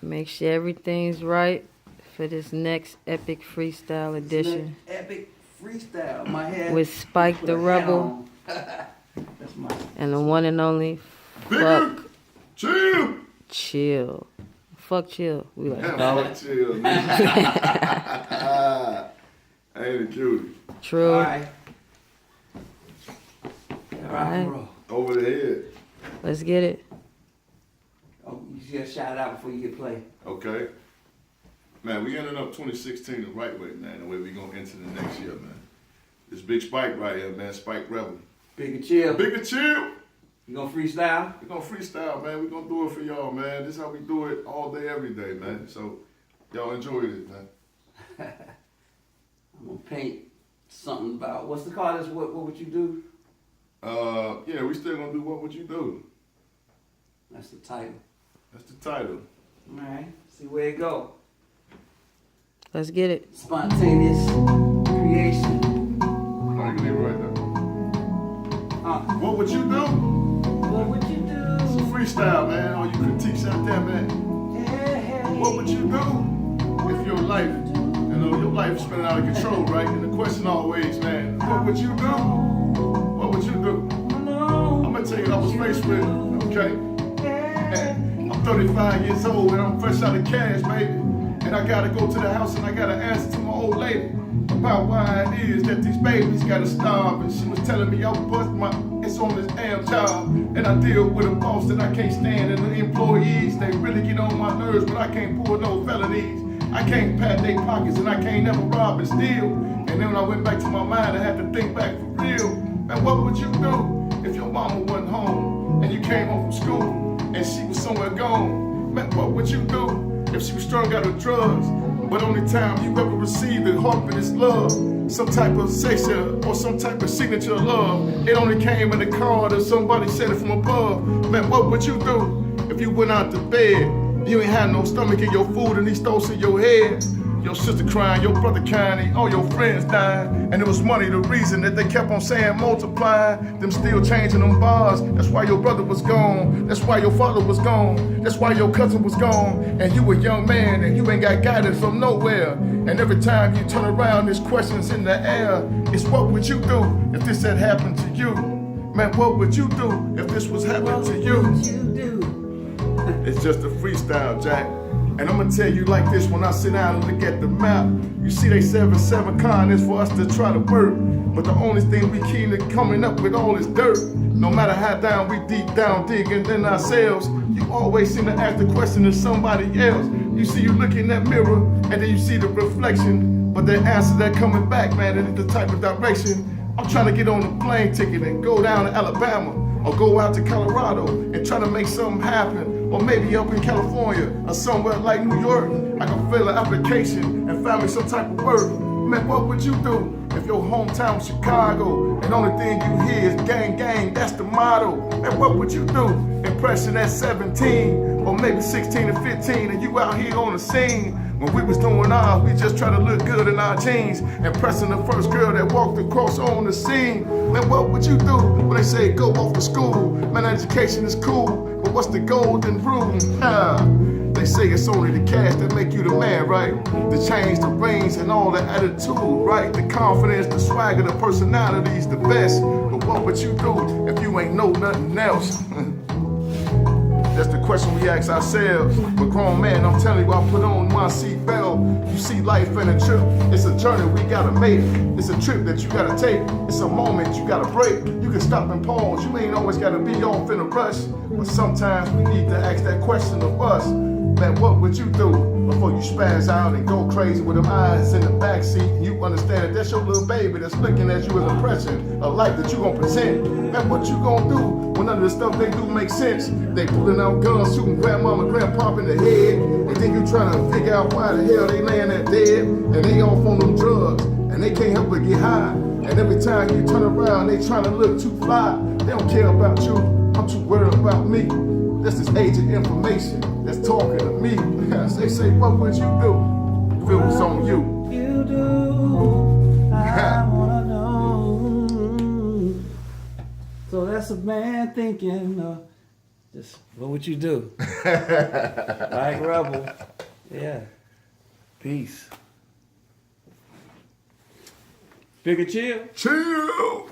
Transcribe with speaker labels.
Speaker 1: Make sure everything's right for this next epic freestyle edition.
Speaker 2: Epic freestyle. My head
Speaker 1: with Spike the Rebel
Speaker 2: That's my
Speaker 1: and the one and only
Speaker 3: Bigger, chill.
Speaker 1: Chill. Fuck chill. We like to
Speaker 3: Yeah,
Speaker 1: call
Speaker 3: fuck
Speaker 1: it.
Speaker 3: chill. Nigga. Ain't it true?
Speaker 1: True.
Speaker 2: All right. All right. Bro.
Speaker 3: Over the head.
Speaker 1: Let's get it.
Speaker 2: Oh, you just shout it out before you get play.
Speaker 3: Okay. Man, we ended up 2016 the right way, man. The way we gonna enter the next year, man. This big Spike right here, man. Spike Rebel.
Speaker 2: Bigger chill.
Speaker 3: Bigger chill.
Speaker 2: You gonna freestyle?
Speaker 3: We gonna freestyle, man. We gonna do it for y'all, man. This is how we do it all day, every day, man. So y'all enjoy it, man.
Speaker 2: I'm gonna paint something about what's the call? This what would you do?
Speaker 3: Yeah, we still gonna do What Would You Do?
Speaker 2: That's the title.
Speaker 3: That's the title.
Speaker 2: All right. See where it go.
Speaker 1: Let's get it.
Speaker 2: Spontaneous creation.
Speaker 3: No, you can leave it right there. What would you do?
Speaker 2: What would you do?
Speaker 3: It's a freestyle, man. All you critiques out there, man.
Speaker 2: Hey.
Speaker 3: What would you do if your life, your life is spinning out of control, right? And the question always, man, what would you do? What would you do? I'm gonna tell you, I was faced with, okay? And I'm 35 years old and I'm fresh out of cash, baby. And I gotta go to the house and I gotta answer to my old lady about why it is that these babies gotta starve. And she was telling me I bust it's on this damn job. And I deal with a boss that I can't stand, and the employees, they really get on my nerves, but I can't pull no felonies. I can't pat their pockets and I can't never rob and steal. And then when I went back to my mind, I had to think back for real. Man, what would you do if your mama wasn't home and you came home from school and she was somewhere gone? Man, what would you do if she was strung out of drugs? But only time you ever received the heartbeat love, some type of section or some type of signature of love, it only came in a card or somebody said it from above. Man, what would you do if you went out to bed? You ain't had no stomach in your food and these thoughts in your head. Your sister crying, your brother crying, all your friends dying. And it was money the reason that they kept on saying multiply. Them still changing them bars. That's why your brother was gone. That's why your father was gone. That's why your cousin was gone. And you a young man and you ain't got guidance from nowhere. And every time you turn around, there's questions in the air. It's what would you do if this had happened to you? Man, what would you do if this was happening to you?
Speaker 2: What would you do?
Speaker 3: It's just a freestyle, Jack. And I'm gonna tell you like this when I sit down and look at the map. You see they 7-7 con is for us to try to work. But the only thing we keen to coming up with all this dirt. No matter how down we deep down digging in ourselves, you always seem to ask the question to somebody else. You see you look in that mirror and then you see the reflection. But the answer that coming back, man, it is the type of direction. I'm trying to get on a plane ticket and go down to Alabama or go out to Colorado and try to make something happen. Or maybe up in California or somewhere like New York, I can fill an application and find me some type of work. Man, what would you do if your hometown was Chicago and only thing you hear is gang, gang, that's the motto? Man, what would you do? Impression at 17 or maybe 16 or 15 and you out here on the scene. When we was doing ours, we just try to look good in our jeans, impressing the first girl that walked across on the scene. Man, what would you do when they say go off to school? Man, education is cool, but what's the golden rule? They say it's only the cash that make you the man, right? The change, the reins, and all the attitude, right? The confidence, the swagger, the personality's the best. But what would you do if you ain't know nothing else? That's the question we ask ourselves. But grown man, I'm telling you, I put on my seatbelt. You see life in a trip. It's a journey we gotta make. It's a trip that you gotta take. It's a moment you gotta break. You can stop and pause. You ain't always gotta be off in a rush. But sometimes we need to ask that question of us. Man, what would you do before you spaz out and go crazy with them eyes in the backseat? And you understand that that's your little baby that's looking at you as a impression, a life that you gonna present. Man, what you gonna do when none of the stuff they do makes sense? They pulling out guns, shooting grandmama, grandpop in the head, and then you trying to figure out why the hell they laying there dead, and they off on them drugs, and they can't help but get high. And every time you turn around, they trying to look too fly. They don't care about you, I'm too worried about me. This is agent information that's talking to me. They say, what would you do if it was on you?
Speaker 2: You do. I wanna know. So that's a man thinking.
Speaker 4: Just what would you do? Like Rebel. Yeah. Peace. Bigger chill.
Speaker 3: Chill.